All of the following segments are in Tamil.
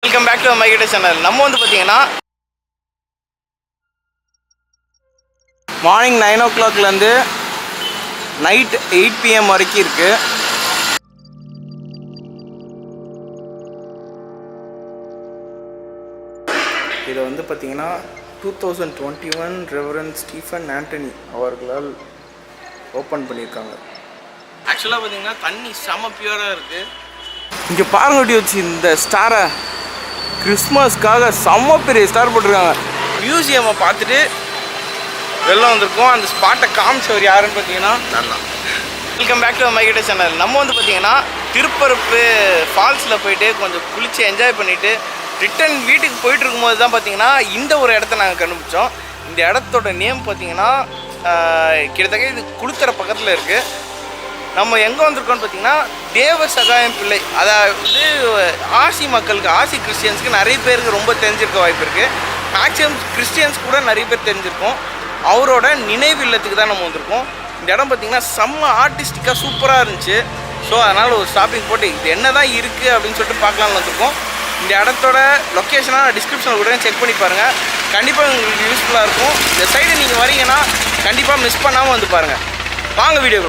வெல்கம் பேக் டு மை கிட்ட சேனல். நம்ம வந்து பார்த்தீங்கன்னா மார்னிங் 9 o'clockலேருந்து நைட் 8 PM வரைக்கும் இருக்குது. இதை வந்து பார்த்தீங்கன்னா 2021 ரெவரண்ட் ஸ்டீஃபன் ஆண்டனி அவர்களால் ஓப்பன் பண்ணியிருக்காங்க. ஆக்சுவலாக பார்த்தீங்கன்னா தண்ணி செம பியூராக இருக்குது. இங்கே பாருங்கட்டி வச்சு இந்த ஸ்டாரை கிறிஸ்மஸ்க்காக செம்ம பெரிய ஸ்டார் போட்டிருக்காங்க. மியூசியமை பார்த்துட்டு வெளில வந்திருக்கோம். அந்த ஸ்பாட்டை காமிச்சவர் யாருன்னு பார்த்தீங்கன்னா நல்லா. வெல்கம் பேக் டு மை கிட்ட சேனல். நம்ம வந்து பார்த்தீங்கன்னா திருப்பரப்பு ஃபால்ஸில் போயிட்டு கொஞ்சம் குளித்து என்ஜாய் பண்ணிவிட்டு ரிட்டன் வீட்டுக்கு போயிட்டு இருக்கும்போது தான் பார்த்தீங்கன்னா இந்த ஒரு இடத்த நாங்கள் கண்டுபிடிச்சோம். இந்த இடத்தோட நேம் பார்த்தீங்கன்னா கிட்டத்தட்ட இது குளுத்தர பக்கத்தில் இருக்குது. நம்ம எங்கே வந்திருக்கோம்னு பார்த்தீங்கன்னா தேவ சகாயம் பிள்ளை, அதாவது ஆசி மக்களுக்கு, ஆசி கிறிஸ்டியன்ஸுக்கு நிறைய பேருக்கு ரொம்ப தெரிஞ்சிருக்க வாய்ப்பு இருக்குது. மேக்ஸிமம் கிறிஸ்டியன்ஸ் கூட நிறைய பேர் தெரிஞ்சிருக்கோம். அவரோட நினைவு இல்லத்துக்கு தான் நம்ம வந்திருக்கோம். இந்த இடம் பார்த்திங்கன்னா செம்ம ஆர்டிஸ்டிக்காக சூப்பராக இருந்துச்சு. ஸோ அதனால் ஒரு ஷாப்பிங் போட்டு இது என்ன தான் இருக்குது அப்படின்னு சொல்லிட்டு பார்க்கலான்னு வந்திருக்கோம். இந்த இடத்தோட லொக்கேஷனாக நான் டிஸ்கிரிப்ஷனில் கூட செக் பண்ணி பாருங்கள். கண்டிப்பாக உங்களுக்கு யூஸ்ஃபுல்லாக இருக்கும். இந்த சைடு நீங்கள் வரீங்கன்னா கண்டிப்பாக மிஸ் பண்ணாமல் வந்து பாருங்கள். வாங்க video.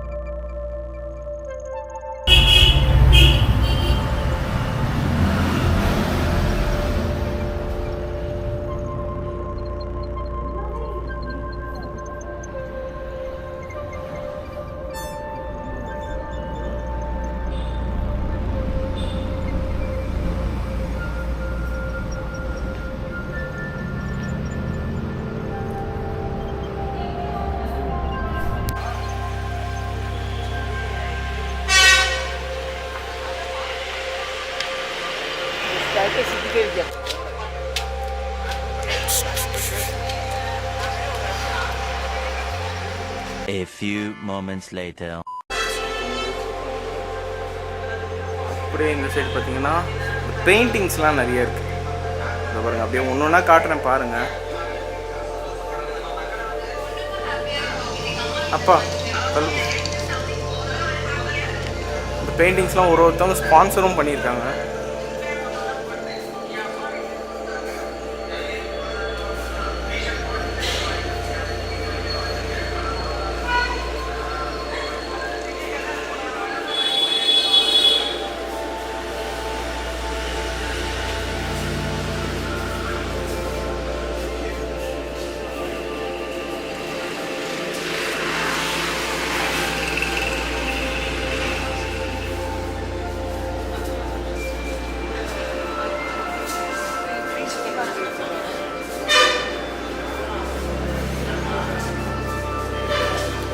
A few moments later. அப்படியே இந்த சைடு பார்த்தீங்கன்னா பெயிண்டிங்ஸ்லாம் நிறைய இருக்குது. இதை பாருங்கள், அப்படியே ஒன்று ஒன்றா காட்டுறேன் பாருங்கள். அப்பா இந்த பெயிண்டிங்ஸ்லாம் ஒருத்தவங்க ஸ்பான்சரும் பண்ணியிருக்காங்க.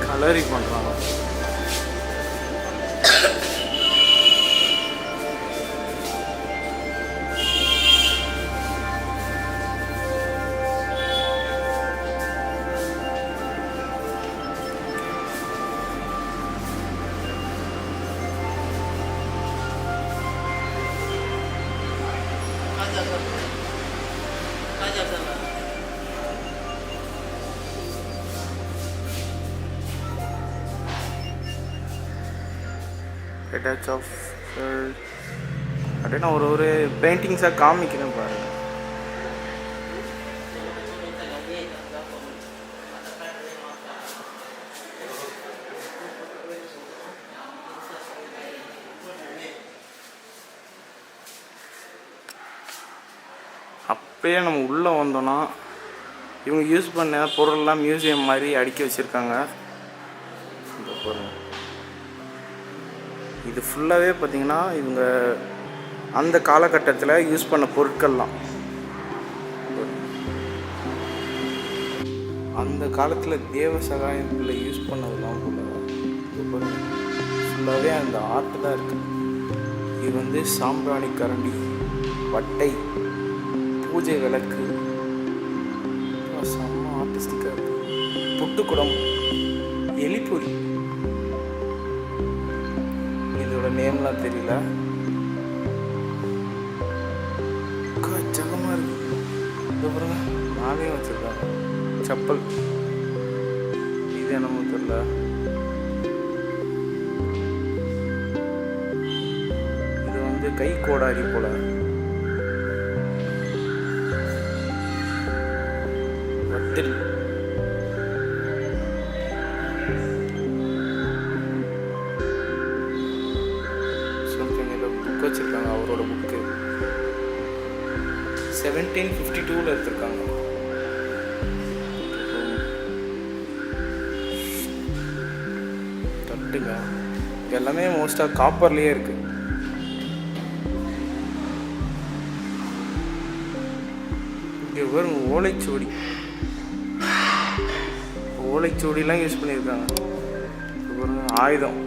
கலரிங் பண்ணுறாங்க. அட்டாச் ஆஃப் அப்படியே நான் ஒரு பெயிண்டிங்ஸாக காமிக்கிறேன் பாருங்கள். அப்படியே நம்ம உள்ளே வந்தோன்னா இவங்க யூஸ் பண்ண பொருள்லாம் மியூசியம் மாதிரி அடுக்கி வச்சுருக்காங்க. பாருங்கள், இது ஃபுல்லாகவே பார்த்திங்கன்னா இவங்க அந்த காலகட்டத்தில் யூஸ் பண்ண பொருட்கள்லாம், அந்த காலத்தில் தேவ சகாயம் பிள்ளை யூஸ் பண்ணதெல்லாம் போல ஃபுல்லாகவே அந்த ஆர்ட் தான் இருக்குது. இது வந்து சாம்பிராணி கரண்டி, வட்டை, பூஜை விளக்கு, செம்ம ஆர்டிஸ்டிக்காக இருக்குது. புட்டுக்குடம், எலிப்பொறி, இதோட நேம்லாம் தெரியல. கச்சகமாக இருக்குது. இதுக்கப்புறம் நானே வச்சுருக்காங்க. செப்பல், இது என்னமோ தெரியல. இது வந்து கை கோடாரி போல. வட்டில் சம்திங் ஏதோ புக் வச்சுருக்காங்க, அவரோட புக்கு 1752 எடுத்திருக்காங்க. தட்டுங்க எல்லாமே மோஸ்ட்டாக காப்பர்லேயே இருக்குது. இங்கே வரும் ஓலைச்சுவடி, ஓலைச்சுவடிலாம் யூஸ் பண்ணியிருக்காங்க. ஒரு ஆயுதம்,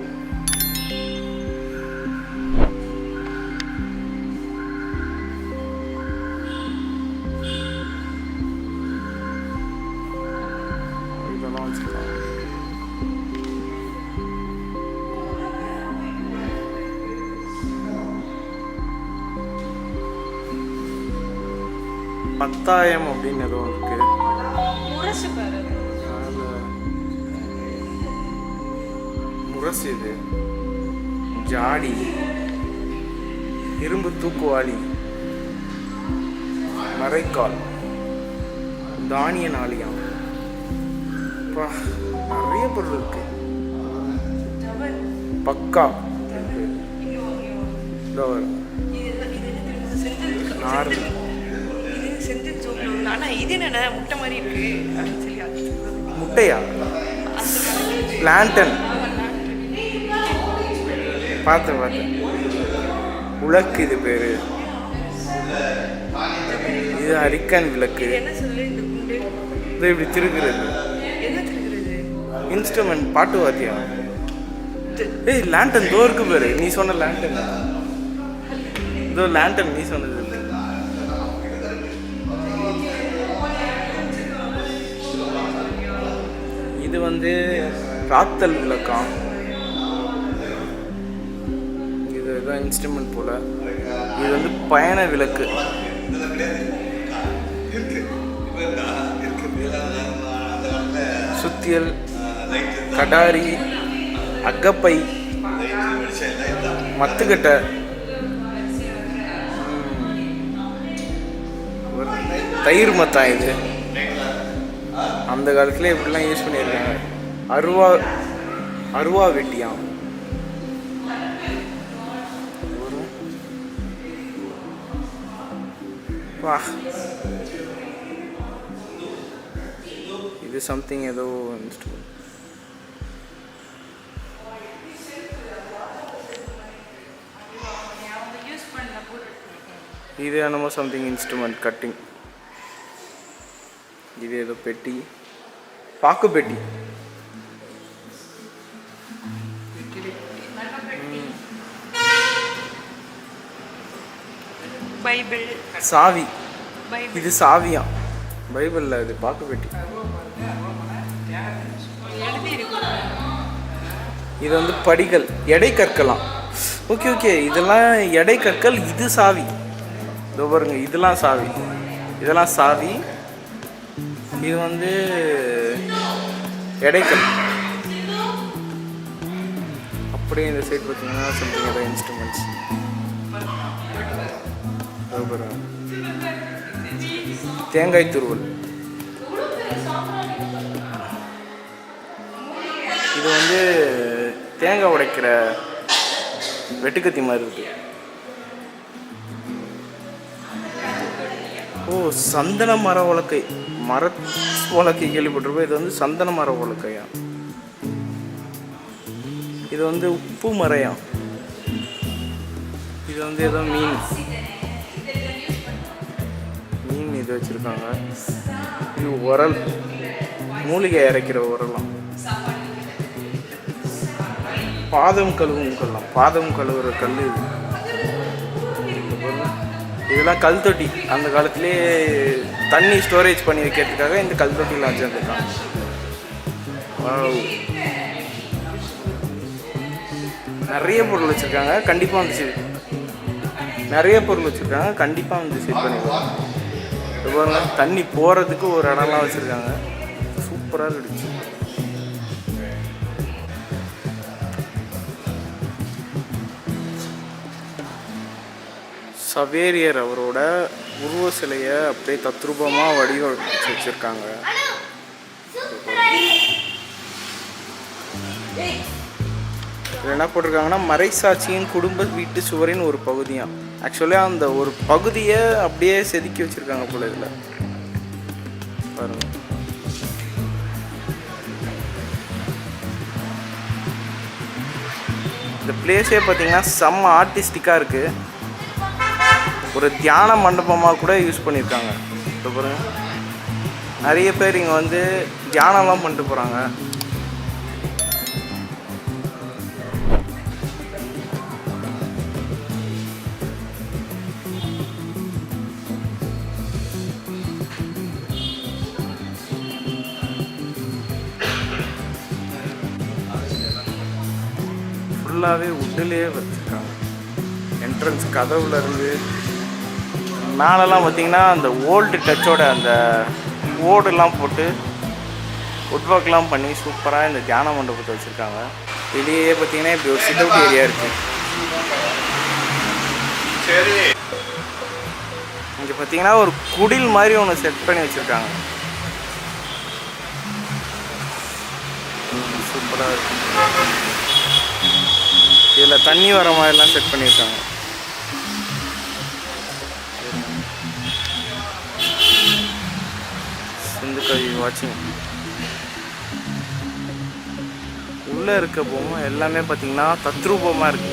இதெல்லாம் வச்சுருக்காங்க. பத்தாயம் அப்படின்னு ஏதோ இருக்கு. முரசு, இது ஜாடி, இரும்பு தூக்குவாளி, மரைக்கால், தானிய நாளியம், நிறைய பொருள் இருக்கு. பக்கா நார், முட்டையா, லாண்டன், பார்த்தேன். உலக்கு இது பேரு, இது அரிக்கன் விளக்கு. இது இப்படி திருக்குறது இன்ஸ்ட்ருமெண்ட், பாட்டு வாத்தியம். ஏய் லாண்டன் தோ இருக்கு பேரு, நீ சொன்ன லாண்டன். இதோ லாண்டன் நீ சொன்னது. இது வந்து ராத்தல் விளக்கம். இது தான் இன்ஸ்ட்ருமெண்ட் போல. இது வந்து பயண விளக்கு. சுத்தியல், கடாரி, அகப்பை, மத்துக்கட்டை, தயிர் மத்தாய். இது அந்த காலத்துல இப்படிலாம் யூஸ் பண்ணியிருக்காங்க. அருவா வெட்டியாம். வா, இது சம்திங் ஏதோ இன்ஸ்ட்ருமெண்ட். இது என்னமோ சம்திங் இன்ஸ்ட்ருமெண்ட், கட்டிங். இது ஏதோ பெட்டி, பாக்கு பெட்டி. பைபிள், சாவி. இது சாவியா, பைபிள்ல இது பாக்கு பெட்டி. இது வந்து படிகள், எடை கற்கலாம். ஓகே, இதெல்லாம் எடை கற்கள். இது சாவி. இதோ பாருங்க, இதெல்லாம் சாவி, இதெல்லாம் சாவி. இது வந்து எடைக்கல். அப்படியே இந்த சைட் பார்த்தீங்கன்னா சம்திங் ஏதோ இன்ஸ்ட்ருமெண்ட்ஸ். தேங்காய் துருவல். இது வந்து தேங்காய் உடைக்கிற வெட்டுக்கத்தி மாதிரி இருக்கு. ஓ, சந்தன மர உலக்கை. மர உலக்கை கேள்விப்பட்டிருப்போம். இது வந்து சந்தன மர உலக்கையா. இது வந்து உப்பு மரையாம். இது வந்து ஏதோ மீன் இது வச்சுருக்காங்க. இது உரல், மூலிகை அரைக்கிற உரலாம். பாதம் கழுவும் கல்லாம், பாதம் கழுவுற கல். இது இதெல்லாம் கல் தொட்டி. அந்த காலத்திலே தண்ணி ஸ்டோரேஜ் பண்ணி வைக்கிறதுக்காக இந்த கல் தொட்டிலாம் வச்சுருந்துருக்காங்க. நிறைய பொருள் வச்சுருக்காங்க. கண்டிப்பாக வந்து நிறைய பொருள் வச்சுருக்காங்க. கண்டிப்பாக வந்து செட் பண்ணிடுவாங்க. பாருங்க, தண்ணி போகிறதுக்கு ஒரு இடம்லாம் வச்சுருக்காங்க. சூப்பராக இருந்துச்சு. சவேரியர் அவரோட உருவ சிலையை அப்படியே தத்ரூபமாக வடிவமைச்சு வச்சுருக்காங்க. இதில் என்ன போட்டிருக்காங்கன்னா மறைசாட்சியின் குடும்ப வீட்டு சுவரின் ஒரு பகுதியாக. ஆக்சுவலாக அந்த ஒரு பகுதியை அப்படியே செதுக்கி வச்சுருக்காங்க போல இதில் பாருங்க. இந்த பிளேஸே பார்த்தீங்கன்னா செம்ம ஆர்டிஸ்டிக்காக இருக்குது. ஒரு தியான மண்டபமாக கூட யூஸ் பண்ணியிருக்காங்க. இப்போ பாருங்க, நிறைய பேர் இங்கே வந்து தியானம்லாம் பண்ணிட்டு போகிறாங்க. ஃபுல்லாகவே உட்டிலே வச்சுருக்காங்க. என்ட்ரன்ஸ் கதவுல இருந்து மேலெல்லாம் பார்த்தீங்கன்னா அந்த ஓல்டு டச்சோட அந்த ஓடெல்லாம் போட்டு வுட் ஒர்க்லாம் பண்ணி சூப்பராக இந்த தியான மண்டபத்தை வச்சுருக்காங்க. வெளியே பார்த்தீங்கன்னா இப்படி ஒரு சிட் அவுட் ஏரியா இருக்குது. சரி, இங்கே பார்த்தீங்கன்னா ஒரு குடில் மாதிரி ஒன்று செட் பண்ணி வச்சுருக்காங்க. சூப்பராக இருக்கு. இதில் தண்ணி வர மாதிரிலாம் செட் பண்ணியிருக்காங்க. சிந்துக்கவி வாட்சிங். உள்ளே இருக்க பொம்மை எல்லாமே பார்த்தீங்கன்னா தத்ரூபமாக இருக்கு.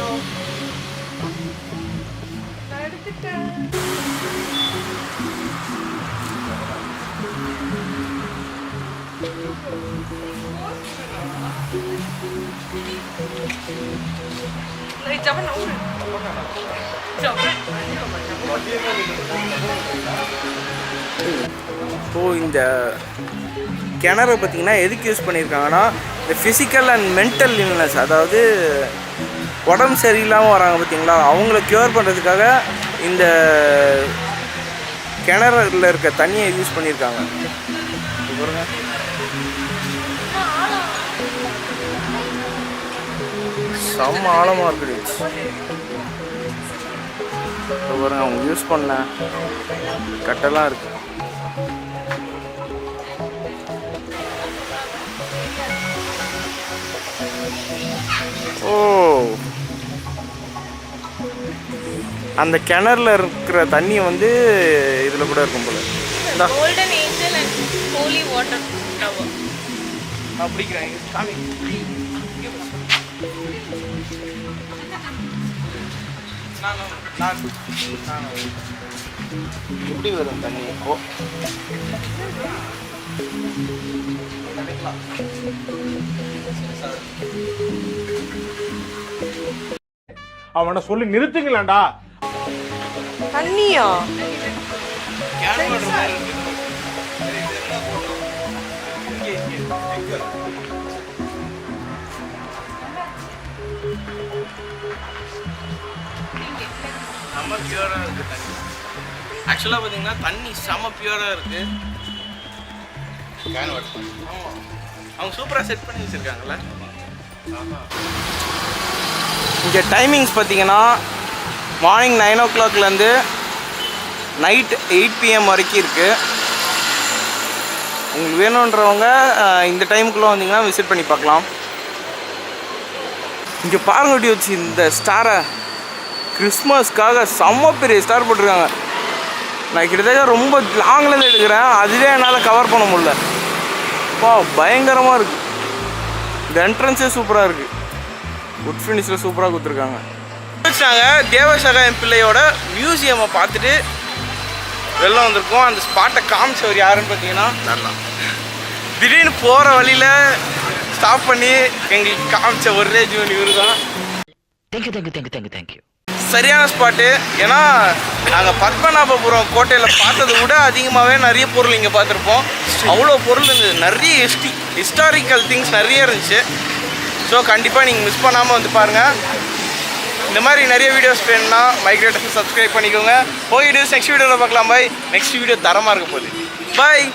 ஸோ இந்த கிணறு பார்த்திங்கன்னா எதுக்கு யூஸ் பண்ணியிருக்காங்கன்னா இந்த ஃபிசிக்கல் அண்ட் மென்டல் இல்னஸ், அதாவது உடம்பு சரியில்லாமல் வராங்க பார்த்திங்களா, அவங்கள க்யூர் பண்ணுறதுக்காக இந்த கிணறுல இருக்க தண்ணியை யூஸ் பண்ணியிருக்காங்க. பாருங்க, செம்ம ஆழமாக இருக்குது. பாருங்க, அவங்க யூஸ் பண்ண கட்டெல்லாம் இருக்கு. ஓ, அந்த கிணறுல இருக்கிற தண்ணி வந்து இதில் கூட இருக்கும் போல. Golden Angel and Holy Water Tower. அப்படிங்கிறாங்க. சாமி எப்படி வரும் தண்ணி? ஓ, அவனை சொல்லி நிறுத்துங்களேன்டா. தண்ணியா? செம்ம பியூராக இருக்குது தண்ணி. ஆக்சுவலாக பார்த்தீங்கன்னா தண்ணி செம்ம பியூராக இருக்குது. ஆமாம், அவங்க சூப்பராக செட் பண்ணி வச்சுருக்காங்கல்ல. இங்கே டைமிங்ஸ் பார்த்தீங்கன்னா மார்னிங் 9 o'clockலேருந்து நைட் 8 PM வரைக்கும் இருக்குது. உங்களுக்கு வேணுன்றவங்க இந்த டைமுக்குள்ளே வந்தீங்கன்னா விசிட் பண்ணி பார்க்கலாம். இங்கே பாருங்க எப்படி வச்சு இந்த ஸ்டாரை கிறிஸ்மஸ்க்காக செம்ம பெரிய ஸ்டார் போட்டிருக்காங்க. நான் கிட்டத்தட்ட ரொம்ப லாங்லேருந்து எடுக்கிறேன், அதுவே என்னால் கவர் பண்ண முடியல. வா, பயங்கரமாக இருக்குது. இந்த என்ட்ரன்ஸே சூப்பராக இருக்குது. வுட் ஃபினிஷில் சூப்பராக கொடுத்துருக்காங்க. நாங்கள் தேவசகாயம் பிள்ளையோட மியூசியமை பார்த்துட்டு வெளில வந்திருக்கோம். அந்த ஸ்பாட்டை காமிச்சவர் யாருன்னு பார்த்தீங்கன்னா நல்லா திடீர்னு போகிற வழியில் ஸ்டாப் பண்ணி எங்களுக்கு காமிச்ச ஒரே ஜீவன் இவர் தான். தேங்க்யூ. சரியான ஸ்பாட்டு. ஏன்னா நாங்கள் பத்மநாபபுரம் கோட்டையில் பார்த்ததை விட அதிகமாகவே நிறைய பொருள் இங்கே பார்த்துருப்போம். அவ்வளோ பொருள் இருந்தது, நிறைய ஹிஸ்டாரிக்கல் திங்ஸ் நிறைய இருந்துச்சு. ஸோ கண்டிப்பாக நீங்கள் மிஸ் பண்ணாமல் வந்து பாருங்கள். இந்த மாதிரி நிறைய வீடியோஸ் வேணும்னா மைக்ரேட்டர்ஸை சப்ஸ்கிரைப் பண்ணிக்கோங்க. போய் நெக்ஸ்ட் வீடியோவில் பார்க்கலாம். பாய். நெக்ஸ்ட் வீடியோ தரமாக இருக்க போகுது. பாய்.